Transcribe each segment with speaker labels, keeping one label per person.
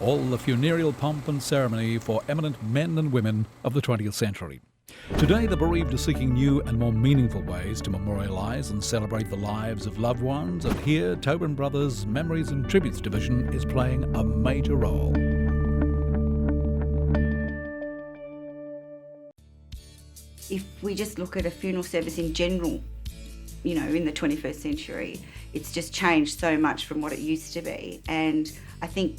Speaker 1: all the funereal pomp and ceremony for eminent men and women of the 20th century. Today, the bereaved are seeking new and more meaningful ways to memorialise and celebrate the lives of loved ones, and here, Tobin Brothers Memories and Tributes Division is playing a major role.
Speaker 2: If we just look at a funeral service in general, in the 21st century, it's just changed so much from what it used to be. And I think,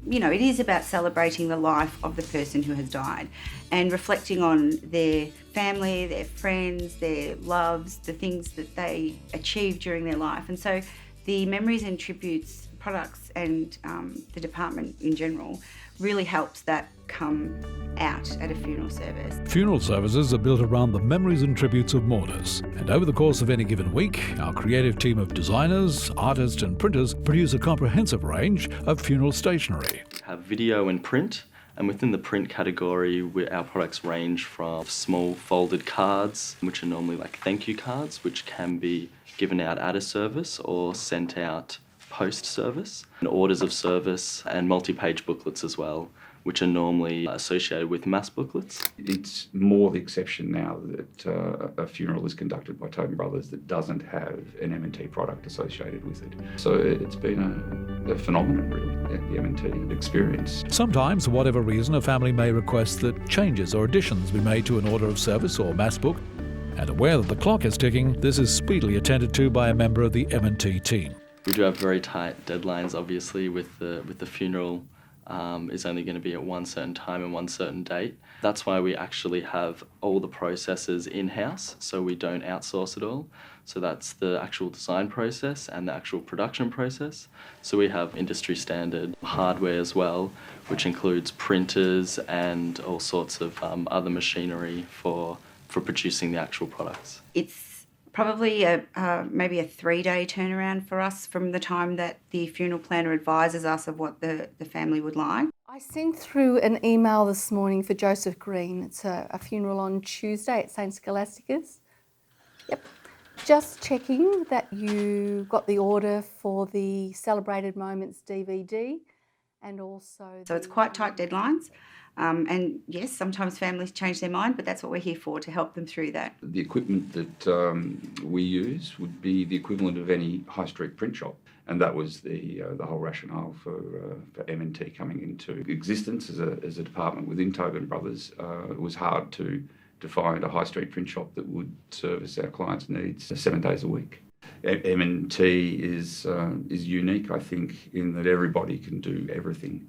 Speaker 2: it is about celebrating the life of the person who has died and reflecting on their family, their friends, their loves, the things that they achieved during their life. And so the Memories and Tributes products and the department in general really helps that come out at a funeral service.
Speaker 1: Funeral services are built around the memories and tributes of mourners, and over the course of any given week, our creative team of designers, artists and printers produce a comprehensive range of funeral stationery.
Speaker 3: We have video and print, and within the print category, our products range from small folded cards, which are normally like thank you cards, which can be given out at a service or sent out post-service, and orders of service and multi-page booklets as well, which are normally associated with mass booklets.
Speaker 4: It's more the exception now that a funeral is conducted by Tobin Brothers that doesn't have an M&T product associated with it. So it's been a phenomenon, really, the M&T experience.
Speaker 1: Sometimes, for whatever reason, a family may request that changes or additions be made to an order of service or mass book, and aware that the clock is ticking, this is speedily attended to by a member of the M&T team.
Speaker 3: We do have very tight deadlines, obviously, with the funeral. Is only going to be at one certain time and one certain date. That's why we actually have all the processes in-house, so we don't outsource it all. So that's the actual design process and the actual production process. So we have industry standard hardware as well, which includes printers and all sorts of other machinery for producing the actual products.
Speaker 2: It's probably maybe a 3-day turnaround for us from the time that the funeral planner advises us of what the family would like.
Speaker 5: I sent through an email this morning for Joseph Green. It's a funeral on Tuesday at St Scholasticus. Yep. Just checking that you got the order for the Celebrated Moments DVD and also...
Speaker 2: So it's quite tight deadlines. And yes, sometimes families change their mind, but that's what we're here for, to help them through that.
Speaker 4: The equipment that we use would be the equivalent of any high street print shop, and that was the whole rationale for M&T coming into existence as a department within Tobin Brothers. It was hard to find a high street print shop that would service our clients' needs 7 days a week. M&T is unique, I think, in that everybody can do everything.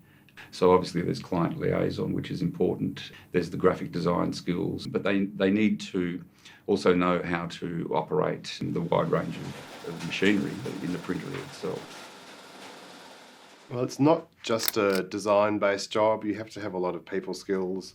Speaker 4: So obviously there's client liaison, which is important. There's the graphic design skills, but they need to also know how to operate the wide range of machinery in the printer itself.
Speaker 6: Well, it's not just a design-based job. You have to have a lot of people skills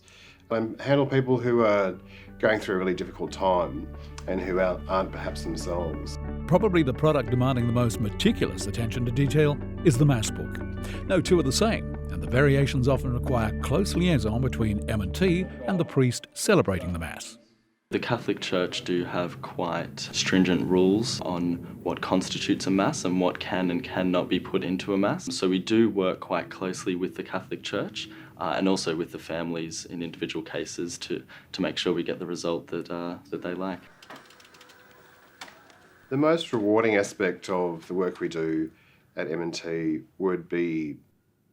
Speaker 6: and handle people who are going through a really difficult time and who aren't perhaps themselves.
Speaker 1: Probably the product demanding the most meticulous attention to detail is the mass book. No two are the same, and the variations often require close liaison between M&T and the priest celebrating the Mass.
Speaker 3: The Catholic Church do have quite stringent rules on what constitutes a Mass and what can and cannot be put into a Mass. So we do work quite closely with the Catholic Church and also with the families in individual cases to make sure we get the result that they like.
Speaker 6: The most rewarding aspect of the work we do at M&T would be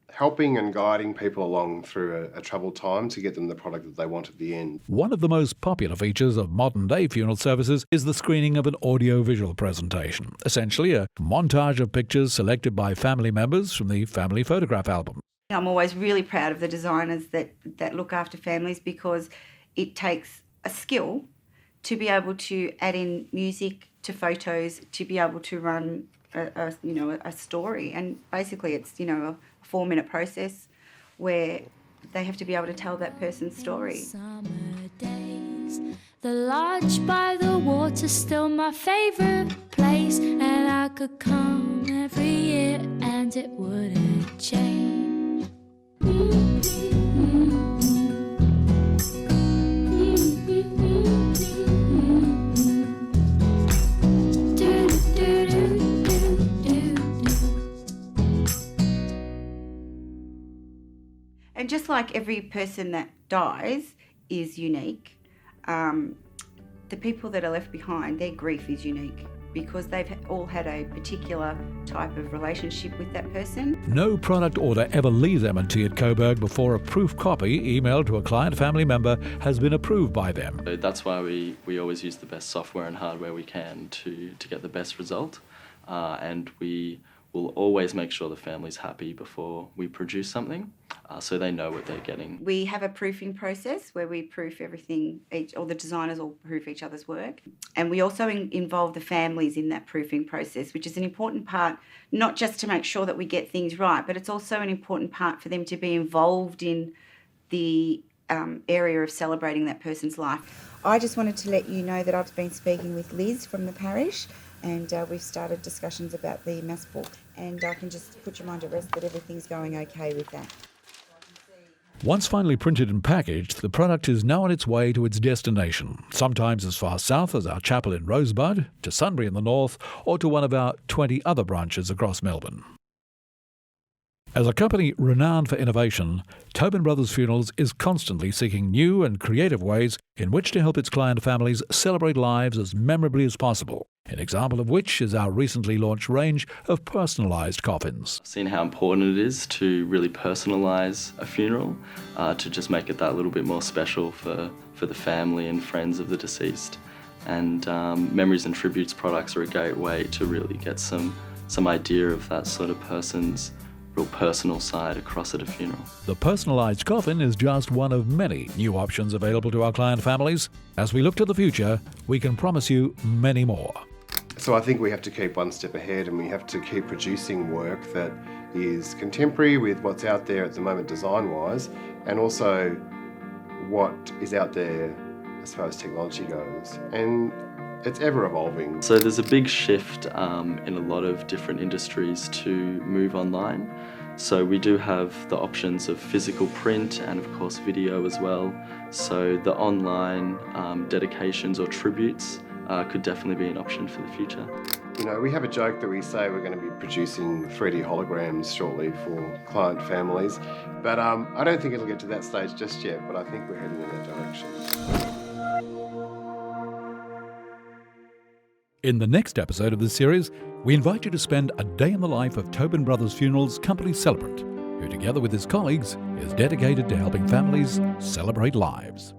Speaker 6: helping and guiding people along through a troubled time to get them the product that they want at the end.
Speaker 1: One of the most popular features of modern-day funeral services is the screening of an audio-visual presentation, essentially a montage of pictures selected by family members from the family photograph album.
Speaker 2: I'm always really proud of the designers that look after families, because it takes a skill to be able to add in music to photos, to be able to run a story. And basically it's, a 4-minute process where they have to be able to tell that person's story.
Speaker 7: Summer days, the lodge by the water's still my favourite place, and I could come every year and it wouldn't change.
Speaker 2: like every person that dies is unique, the people that are left behind, their grief is unique because they've all had a particular type of relationship with that person.
Speaker 1: No product order ever leaves M&T at Coburg before a proof copy emailed to a client family member has been approved by them.
Speaker 3: So that's why we always use the best software and hardware we can to get the best result. And we will always make sure the family's happy before we produce something, so they know what they're getting.
Speaker 2: We have a proofing process where we proof everything, all the designers all proof each other's work. And we also involve the families in that proofing process, which is an important part, not just to make sure that we get things right, but it's also an important part for them to be involved in the area of celebrating that person's life. I just wanted to let you know that I've been speaking with Liz from the parish, and we've started discussions about the mass book, and I can just put your mind at rest that everything's going okay with that.
Speaker 1: Once finally printed and packaged, the product is now on its way to its destination, sometimes as far south as our chapel in Rosebud, to Sunbury in the north, or to one of our 20 other branches across Melbourne. As a company renowned for innovation, Tobin Brothers Funerals is constantly seeking new and creative ways in which to help its client families celebrate lives as memorably as possible. An example of which is our recently launched range of personalised coffins.
Speaker 3: I've seen how important it is to really personalise a funeral, to just make it that little bit more special for the family and friends of the deceased. And Memories and Tributes products are a great way to really get some idea of that sort of person's real personal side across at a funeral.
Speaker 1: The personalised coffin is just one of many new options available to our client families. As we look to the future, we can promise you many more.
Speaker 6: So I think we have to keep one step ahead, and we have to keep producing work that is contemporary with what's out there at the moment design-wise, and also what is out there as far as technology goes. And it's ever evolving.
Speaker 3: So there's a big shift in a lot of different industries to move online. So we do have the options of physical print and of course video as well. So the online dedications or tributes could definitely be an option for the future.
Speaker 6: You know, we have a joke that we say we're going to be producing 3D holograms shortly for client families, but I don't think it'll get to that stage just yet, but I think we're heading in that direction.
Speaker 1: In the next episode of this series, we invite you to spend a day in the life of Tobin Brothers Funerals company celebrant, who together with his colleagues is dedicated to helping families celebrate lives.